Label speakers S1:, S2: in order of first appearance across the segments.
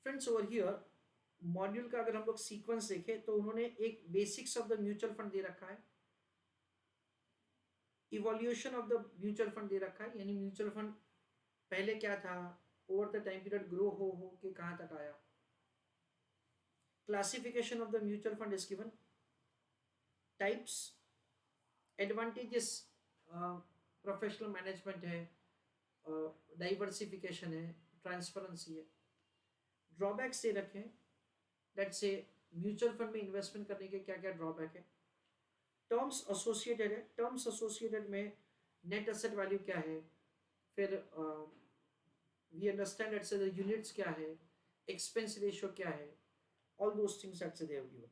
S1: Friends over here module का अगर हम लोग सीक्वेंस देखें तो उन्होंने एक basics of the mutual fund दे रखा है, evolution of the mutual fund दे रखा है, यानी म्यूचुअल फंड पहले क्या था, over the time period grow हो के कहां तक आया, classification of the mutual fund is given, types, advantages, professional management है, डाइवर्सिफिकेशन है, ट्रांसपेरेंसी है, ड्रॉबैक्स दे रखे हैं, लेट्स से म्यूचुअल फंड में इन्वेस्टमेंट करने के क्या क्या ड्रॉबैक है, टर्म्स एसोसिएटेड है, टर्म्स एसोसिएटेड में नेट एसेट वैल्यू क्या है, फिर we understand let's say the units क्या है, एक्सपेंस रेशियो क्या है, all those things let's say they have given.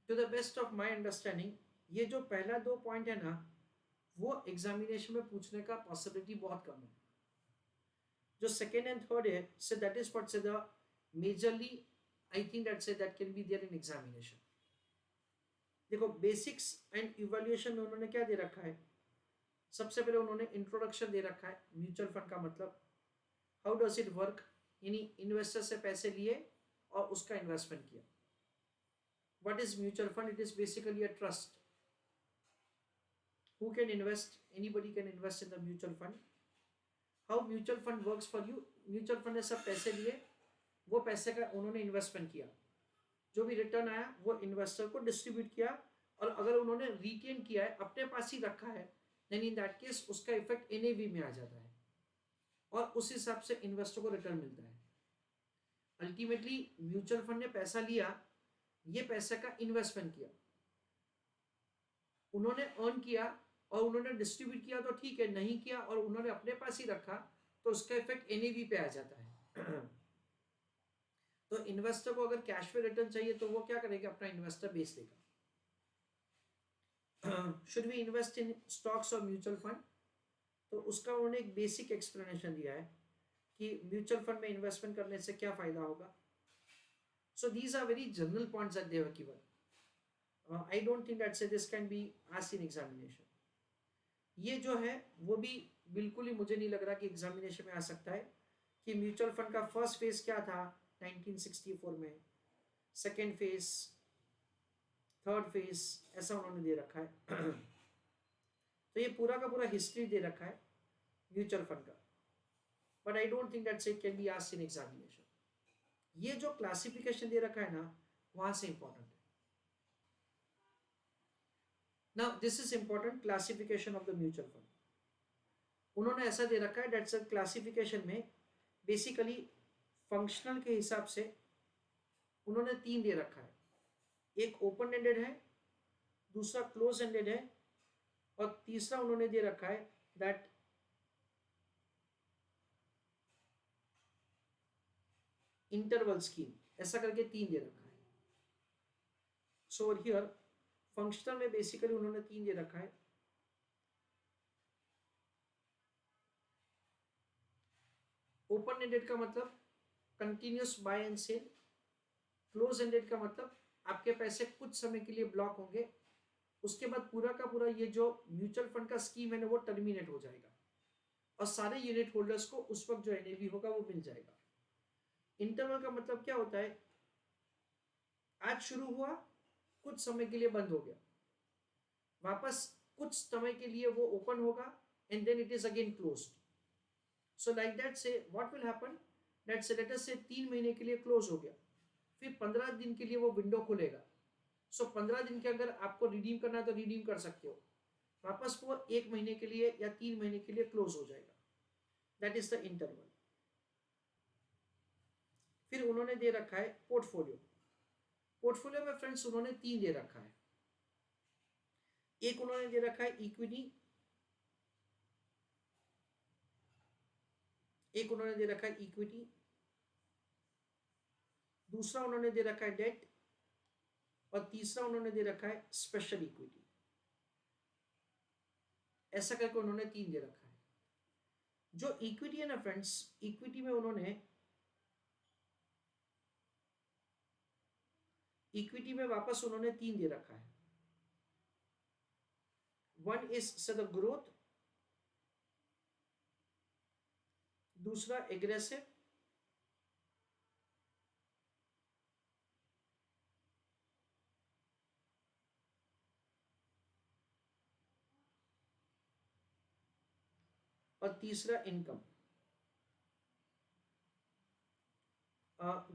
S1: To the best of my understanding ये जो पहला दो पॉइंट है ना वो एग्जामिनेशन में पूछने का पॉसिबिलिटी बहुत कम है। जो सेकेंड एंड थर्ड है say that is what say the majorly I think that say that can be there in examination. देखो बेसिक्स एंड इवैल्यूएशन में उन्होंने क्या दे रखा है, सबसे पहले उन्होंने इंट्रोडक्शन दे रखा है म्यूचुअल फंड का मतलब, हाउ डज इट वर्क, यानी इन्वेस्टर से पैसे लिए और उसका इन्वेस्टमेंट किया। What is mutual fund, it is basically a trust, who can invest, anybody can invest in the mutual fund, how mutual fund works for you, mutual fund ने सब पैसे लिए, वो पैसे का उन्होंने इन्वेस्टमेंट किया, जो भी रिटर्न आया वो इन्वेस्टर को डिस्ट्रीब्यूट किया, और अगर उन्होंने रिटेन किया है अपने पास ही रखा है देन इन दैट केस उसका इफेक्ट एनएवी में आ जाता है और उस हिसाब से इन्वेस्टर को रिटर्न मिलता है। अल्टीमेटली म्यूचुअल फंड ने पैसा लिया, ये पैसे का इन्वेस्टमेंट किया, उन्होंने अर्न किया और उन्होंने डिस्ट्रीब्यूट किया तो ठीक है, नहीं किया और उन्होंने अपने पास ही रखा तो उसका इफेक्ट एनएवी पे आ जाता है। तो इन्वेस्टर को अगर कैश पे रिटर्न चाहिए तो वो क्या करेगा, अपना इन्वेस्टर बेच देगा। Should we invest in stocks और म्यूचुअल फंड, तो उसका उन्होंने एक बेसिक एक्सप्लेनेशन दिया है कि म्यूचुअल फंड में इन्वेस्टमेंट करने से क्या फायदा होगा। So these are very general points that they have given. I don't think that say this can be asked in examination. ये जो है वो भी बिल्कुल ही मुझे नहीं लग रहा कि एग्जामिनेशन में आ सकता है कि म्यूचुअल फंड का फर्स्ट फेज क्या था 1964 में, सेकेंड फेज, थर्ड फेज, ऐसा उन्होंने दे रखा है। तो ये पूरा का पूरा हिस्ट्री दे रखा है म्यूचुअल फंड का, but I don't think that it can be asked in examination. ये जो क्लासिफिकेशन दे रखा है ना वहां से इंपॉर्टेंट है। Now this is important, classification of the mutual fund. उन्होंने ऐसा दे रखा है दैट्स क्लासिफिकेशन में बेसिकली फंक्शनल के हिसाब से उन्होंने तीन दे रखा है, एक ओपन एंडेड है, दूसरा क्लोज एंडेड है और तीसरा उन्होंने दे रखा है दैट इंटरवल स्कीम, ऐसा करके तीन दे रखा है। सो हियर फंक्शनल में बेसिकली उन्होंने तीन दे रखा है, ओपन एंडेड का मतलब continuous buy and sell, close ended का मतलब आपके पैसे कुछ समय के लिए ब्लॉक होंगे, उसके बाद पूरा का पूरा ये जो म्यूचुअल फंड का स्कीम है ना वो टर्मिनेट हो जाएगा और सारे यूनिट होल्डर्स को उस वक्त जो एनएवी होगा वो मिल जाएगा। इंटरवल का मतलब क्या होता है, आज शुरू हुआ, कुछ समय के लिए बंद हो गया, वापस कुछ समय के लिए वो ओपन होगा and then it is again closed. So like that say what will happen, that say let us say 3 महीने के लिए क्लोज हो गया, फिर 15 दिन के लिए वो विंडो खुलेगा। सो 15 दिन के अगर आपको रिडीम करना है तो रिडीम कर सकते हो, वापस वो 1 महीने के लिए या 3 महीने के लिए क्लोज हो जाएगा, दैट इज द इंटरवल। फिर उन्होंने दे रखा है पोर्टफोलियो। पोर्टफोलियो में फ्रेंड्स उन्होंने तीन दे रखा है, एक उन्होंने दे रखा है इक्विटी, एक उन्होंने दे रखा है इक्विटी, दूसरा उन्होंने दे रखा है डेट और तीसरा उन्होंने दे रखा है स्पेशल इक्विटी। ऐसा करके उन्होंने तीन दे रखा है। जो इक्विटी है ना फ्रेंड्स, इक्विटी में उन्होंने इक्विटी में वापस उन्होंने तीन दे रखा है, वन इज द ग्रोथ, दूसरा एग्रेसिव और तीसरा इनकम।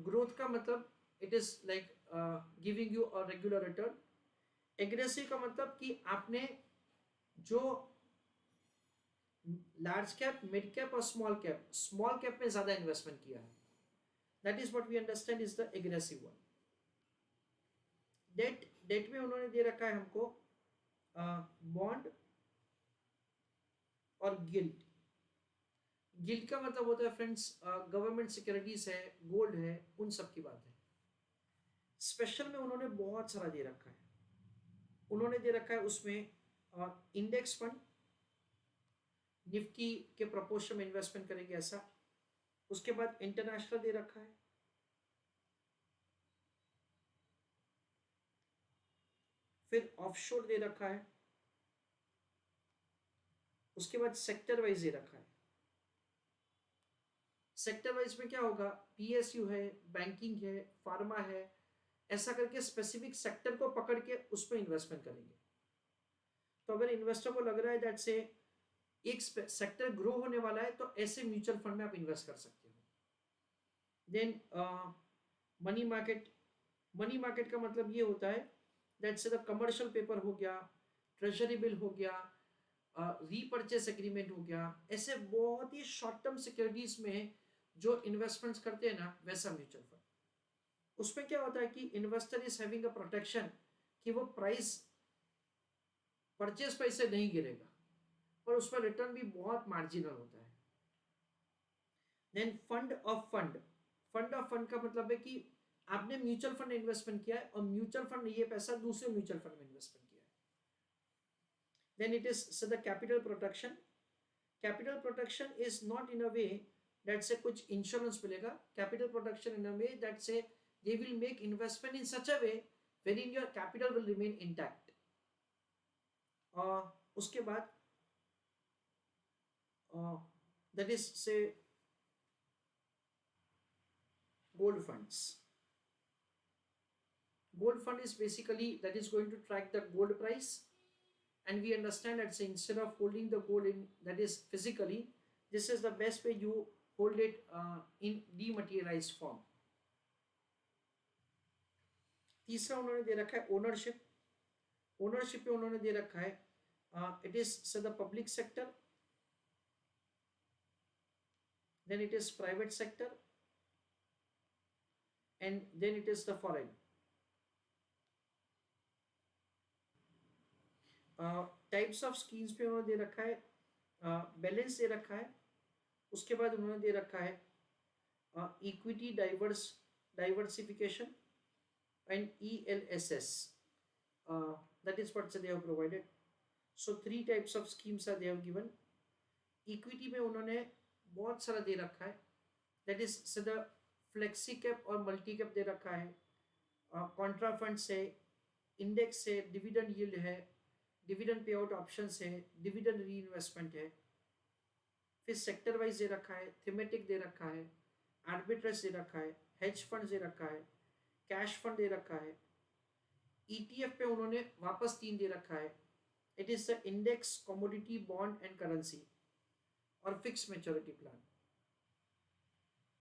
S1: ग्रोथ का मतलब it is like giving you a regular return. Aggressive का मतलब कि आपने जो लार्ज कैप, मिड कैप और स्मॉल कैप में ज्यादा इन्वेस्टमेंट किया है, that is what we understand is the aggressive one. Debt, debt में उन्होंने दे रखा है हमको बॉन्ड और गिल्ट। गिल्ट का मतलब होता है फ्रेंड्स गवर्नमेंट सिक्योरिटीज है, गोल्ड है, उन सब की बात है। स्पेशल में उन्होंने बहुत सारा दे रखा है। उन्होंने दे रखा है उसमें इंडेक्स फंड, निफ्टी के प्रपोर्शन में इन्वेस्टमेंट करेंगे ऐसा। उसके बाद इंटरनेशनल दे रखा है, फिर ऑफशोर दे रखा है, उसके बाद सेक्टर वाइज दे रखा है। सेक्टर वाइज में क्या होगा, पीएसयू है, बैंकिंग है, फार्मा है, ऐसा करके स्पेसिफिक सेक्टर को पकड़ के उस पर इन्वेस्टमेंट करेंगे। तो अगर इन्वेस्टर को लग रहा है दैट से एक सेक्टर ग्रो होने वाला है तो ऐसे म्यूचुअल फंड में आप इन्वेस्ट कर सकते हो। Then money market. Money market का मतलब ये होता है दैट से द कमर्शियल पेपर हो गया, ट्रेजरी बिल हो गया, रीपर्चेस एग्रीमेंट हो गया, ऐसे बहुत ही शॉर्ट टर्म सिक्योरिटीज में जो इन्वेस्टमेंट्स करते हैं ना, वैसा म्यूचुअल फंड। उसमें क्या होता है कि investor is having a protection कि वो प्राइस परचेस प्राइस से नहीं गिरेगा, पर उसमें रिटर्न भी बहुत मार्जिनल होता है। Then fund of fund. Fund of fund का मतलब है कि आपने म्यूचुअल फंड इन्वेस्टमेंट किया है और म्यूचुअल फंड ने ये पैसा दूसरे म्यूचुअल फंड में इन्वेस्टमेंट किया है। Then it is the capital protection. Capital protection is not in a way that से कुछ इंश्योरेंस मिलेगा। Capital protection in a way that से they will make investment in such a way wherein your capital will remain intact। उसके बाद that is say gold funds। Gold fund is basically that is going to track the gold price, and we understand that say instead of holding the gold in that is physically, this is the best way you hold it in dematerialized form। तीसरा उन्होंने दे रखा है ownership. Ownership पे उन्होंने दे रखा है it is so the public sector, then it is private sector, and then it is the foreign। Types of schemes पे उन्होंने दे रखा है, बैलेंस दे रखा है। उसके बाद उन्होंने दे रखा है equity diversification and ELSS, that is what they have provided। So 3 types of schemes are they have given। Equity में उन्होंने बहुत सारा दे रखा है, that is the flexi cap और मल्टी कैप दे रखा है, कॉन्ट्रा फंड्स है, इंडेक्स है, डिविडेंड यील्ड है, डिविडेंड पे आउट ऑप्शन है, डिविडेंड री इन्वेस्टमेंट है। फिर सेक्टर वाइज दे रखा है, थीमेटिक दे रखा है, आर्बिट्रेज दे रखा है, हेज फंड दे रखा है, कैश फंड दे रखा है। ETF पे उन्होंने वापस 3 दे रखा है, it is the index, commodity, bond and currency और फिक्स मेच्योरिटी प्लान।